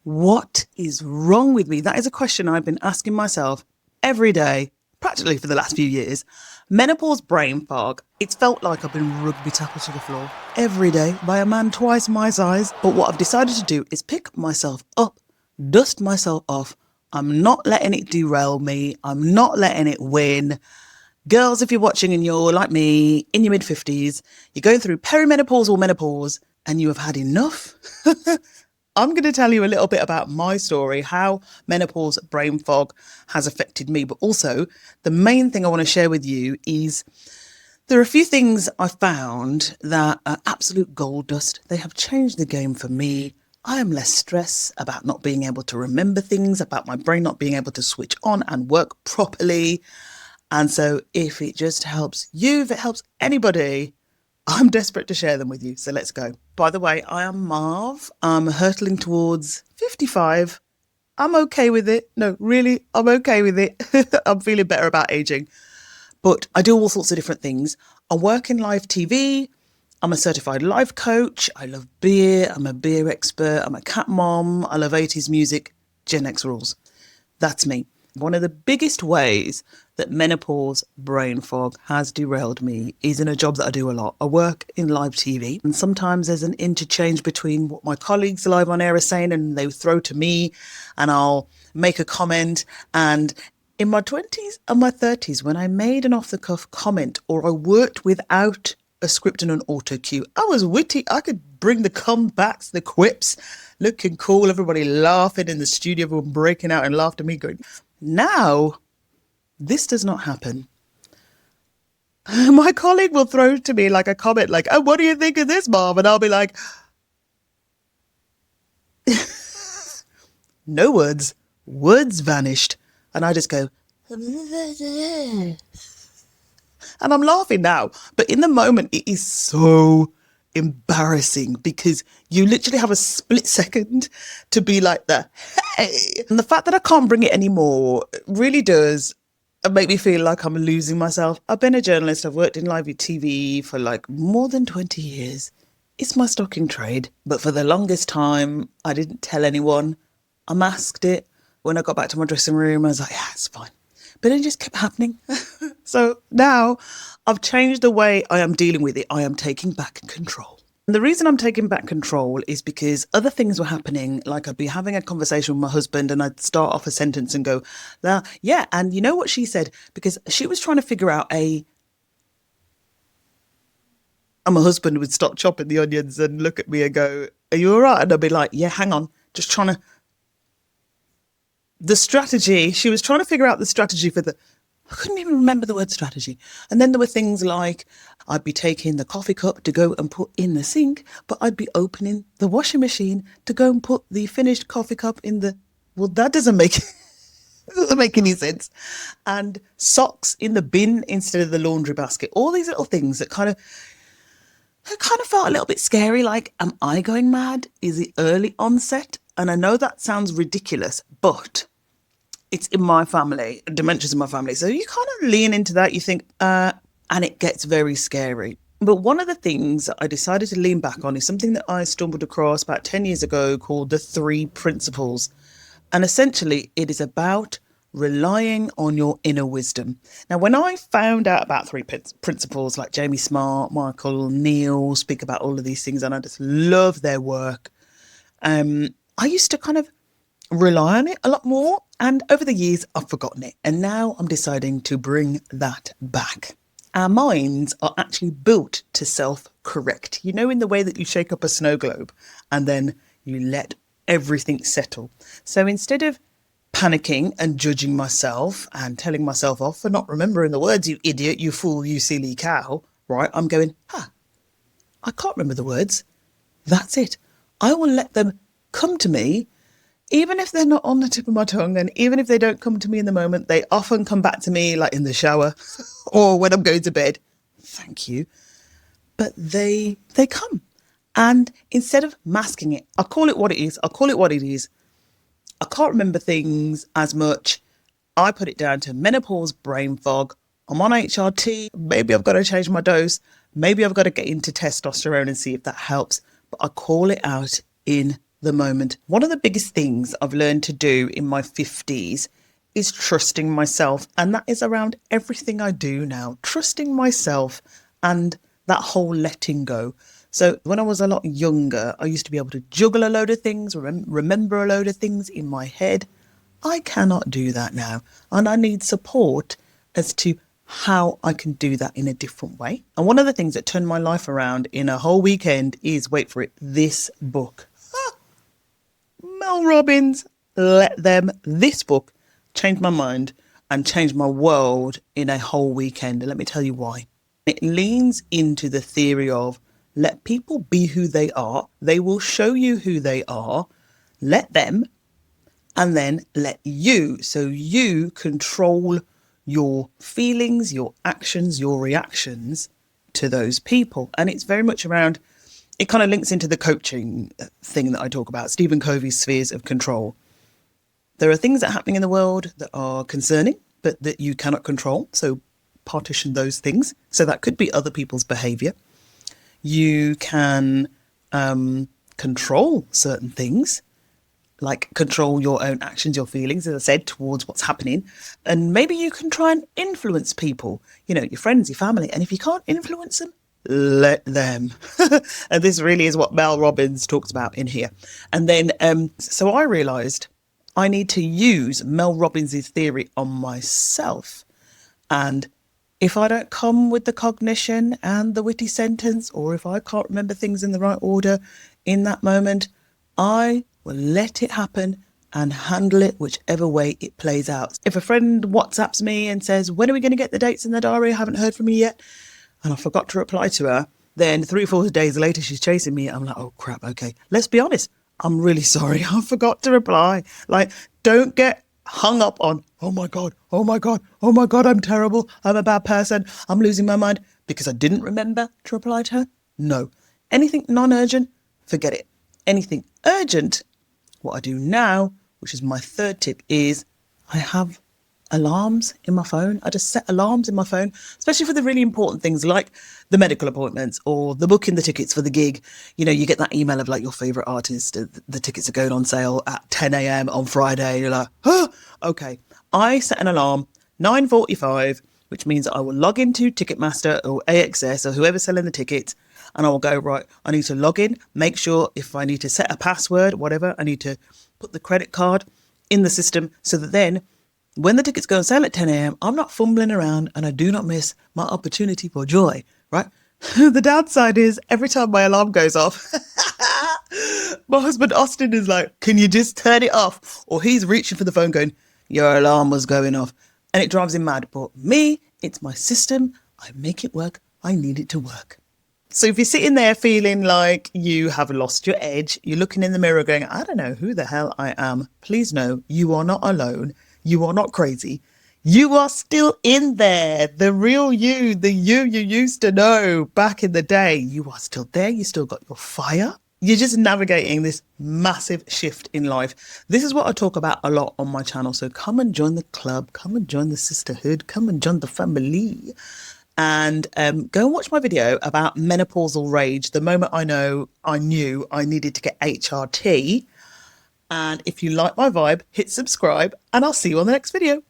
What is wrong with me? That is a question I've been asking myself every day, practically for the last few years. Menopause brain fog. It's felt like I've been rugby tackled to the floor every day by a man twice my size. But what I've decided to do is pick myself up, dust myself off. I'm not letting it derail me. I'm not letting it win. Girls, if you're watching and you're like me, in your mid-50s, you're going through perimenopause or menopause and you have had enough, I'm going to tell you a little bit about my story, how menopause brain fog has affected me. But also, the main thing I want to share with you is there are a few things I found that are absolute gold dust. They have changed the game for me. I am less stressed about not being able to remember things, about my brain not being able to switch on and work properly. And so if it just helps you, if it helps anybody, I'm desperate to share them with you. So let's go. By the way, I am Marv. I'm hurtling towards 55. I'm okay with it. No, really, I'm okay with it. I'm feeling better about aging. But I do all sorts of different things. I work in live TV. I'm a certified life coach. I love beer. I'm a beer expert. I'm a cat mom. I love 80s music. Gen X rules. That's me. One of the biggest ways that menopause brain fog has derailed me is in a job that I do a lot. I work in live TV, and sometimes there's an interchange between what my colleagues live on air are saying and they throw to me, and I'll make a comment. And in my 20s and my 30s, when I made an off-the-cuff comment or I worked without a script and an auto cue, I was witty. I could bring the comebacks, the quips, looking cool, everybody laughing in the studio, everyone breaking out and laughing at me going, now, this does not happen. My colleague will throw to me like a comment like, oh, what do you think of this, Marv? And I'll be like, no words. Words vanished. And I just go, and I'm laughing now. But in the moment, it is so embarrassing because you literally have a split second to be like the hey, and the fact that I can't bring it anymore really does make me feel like I'm losing myself. I've been a journalist. I've worked in live TV for like more than 20 years. It's my stock in trade, but for the longest time I didn't tell anyone. I masked it. When I got back to my dressing room, I was like, yeah, it's fine. But it just kept happening. So now I've changed the way I am dealing with it. I am taking back control. And the reason I'm taking back control is because other things were happening. Like I'd be having a conversation with my husband and I'd start off a sentence and go, yeah, and you know what she said? Because she was trying to figure out and my husband would stop chopping the onions and look at me and go, are you all right? And I'd be like, yeah, hang on. Just trying to... The strategy, she was trying to figure out the strategy for I couldn't even remember the word strategy. And then there were things like I'd be taking the coffee cup to go and put in the sink, but I'd be opening the washing machine to go and put the finished coffee cup in well, that doesn't make any sense. And socks in the bin instead of the laundry basket. All these little things that kind of felt a little bit scary. Like, am I going mad? Is it early onset? And I know that sounds ridiculous, but it's in my family, dementia's in my family. So you kind of lean into that, you think, and it gets very scary. But one of the things I decided to lean back on is something that I stumbled across about 10 years ago called the 3 principles. And essentially it is about relying on your inner wisdom. Now, when I found out about 3 principles, like Jamie Smart, Michael Neal speak about all of these things, and I just love their work. I used to kind of rely on it a lot more. And over the years, I've forgotten it. And now I'm deciding to bring that back. Our minds are actually built to self-correct. You know, in the way that you shake up a snow globe and then you let everything settle. So instead of panicking and judging myself and telling myself off for not remembering the words, you idiot, you fool, you silly cow, right? I'm going, I can't remember the words. That's it. I will let them come to me, even if they're not on the tip of my tongue, and even if they don't come to me in the moment, they often come back to me like in the shower or when I'm going to bed. Thank you. But they come. And instead of masking it, I'll call it what it is. I can't remember things as much. I put it down to menopause brain fog. I'm on HRT. Maybe I've got to change my dose. Maybe I've got to get into testosterone and see if that helps. But I call it out in the moment. One of the biggest things I've learned to do in my 50s is trusting myself. And that is around everything I do now, trusting myself and that whole letting go. So when I was a lot younger, I used to be able to juggle a load of things, remember a load of things in my head. I cannot do that now. And I need support as to how I can do that in a different way. And one of the things that turned my life around in a whole weekend is, wait for it, this book. Mel Robbins, Let Them. This book changed my mind and changed my world in a whole weekend. And let me tell you why. It leans into the theory of let people be who they are. They will show you who they are. Let them, and then let you. So you control your feelings, your actions, your reactions to those people. And it's very much around, it kind of links into the coaching thing that I talk about, Stephen Covey's spheres of control. There are things that are happening in the world that are concerning, but that you cannot control. So partition those things. So that could be other people's behavior. You can control certain things, like control your own actions, your feelings, as I said, towards what's happening. And maybe you can try and influence people, you know, your friends, your family. And if you can't influence them, let them. And this really is what Mel Robbins talks about in here. And then, so I realized I need to use Mel Robbins' theory on myself. And if I don't come with the cognition and the witty sentence, or if I can't remember things in the right order in that moment, I will let it happen and handle it whichever way it plays out. If a friend WhatsApps me and says, when are we going to get the dates in the diary? I haven't heard from you yet. And I forgot to reply to her. Then 3 or 4 days later, she's chasing me. I'm like, oh crap. Okay. Let's be honest. I'm really sorry. I forgot to reply. Like, don't get hung up on, oh my God, oh my God, oh my God, I'm terrible. I'm a bad person. I'm losing my mind because I didn't remember to reply to her. No. Anything non-urgent, forget it. Anything urgent, what I do now, which is my third tip, is I have alarms in my phone. I just set alarms in my phone, especially for the really important things like the medical appointments or the booking the tickets for the gig. You know, you get that email of like your favorite artist, the tickets are going on sale at 10 a.m. on Friday. You're like, oh, okay. I set an alarm 9:45, which means I will log into Ticketmaster or AXS or whoever's selling the tickets. And I will go, right, I need to log in, make sure if I need to set a password, whatever, I need to put the credit card in the system so that then when the tickets go on sale at 10 a.m., I'm not fumbling around and I do not miss my opportunity for joy, right? The downside is every time my alarm goes off, my husband Austin is like, can you just turn it off? Or he's reaching for the phone going, your alarm was going off. And it drives him mad. But me, it's my system. I make it work. I need it to work. So if you're sitting there feeling like you have lost your edge, you're looking in the mirror going, I don't know who the hell I am. Please know you are not alone. You are not crazy. You are still in there. The real you, the you used to know back in the day, you are still there. You still got your fire. You're just navigating this massive shift in life. This is what I talk about a lot on my channel. So come and join the club. Come and join the sisterhood. Come and join the family. And go and watch my video about menopausal rage. The moment I knew I needed to get HRT. And if you like my vibe, hit subscribe and I'll see you on the next video.